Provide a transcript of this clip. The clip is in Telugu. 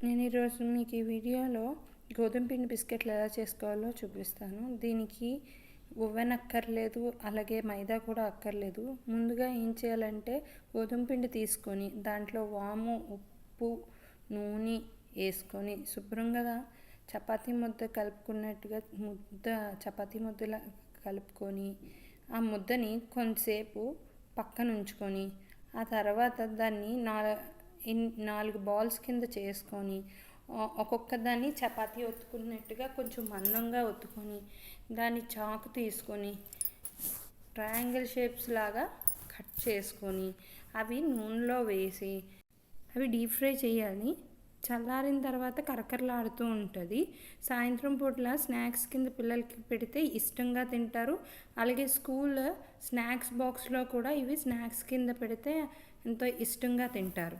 నేను ఈరోజు మీకు ఈ వీడియోలో గోధుమ పిండి బిస్కెట్లు ఎలా చేసుకోవాలో చూపిస్తాను. దీనికి ఓవెన్ అక్కర్లేదు, అలాగే మైదా కూడా అక్కర్లేదు. ముందుగా ఏం చేయాలంటే గోధుమ పిండి తీసుకొని దాంట్లో వాము, ఉప్పు, నూనె వేసుకొని శుభ్రంగా చపాతీ ముద్ద కలుపుకున్నట్టుగా చపాతీ ముద్దలా కలుపుకొని ఆ ముద్దని కొంతసేపు పక్కన ఉంచుకొని ఆ తర్వాత దాన్ని 4 బాల్స్ కింద చేసుకొని ఒక్కొక్క దాన్ని చపాతీ ఒత్తుకున్నట్టుగా కొంచెం మందంగా ఒత్తుకొని దాన్ని చాకు తీసుకొని ట్రయాంగిల్ షేప్స్ లాగా కట్ చేసుకొని అవి నూనెలో వేసి అవి డీప్ ఫ్రై చేయాలి. చల్లారిన తర్వాత కరకరలాడుతూ ఉంటుంది. సాయంత్రం పూట్ల స్నాక్స్ కింద పిల్లలకి పెడితే ఇష్టంగా తింటారు. అలాగే స్కూల్ స్నాక్స్ బాక్స్లో కూడా ఇవి స్నాక్స్ కింద పెడితే ఎంతో ఇష్టంగా తింటారు.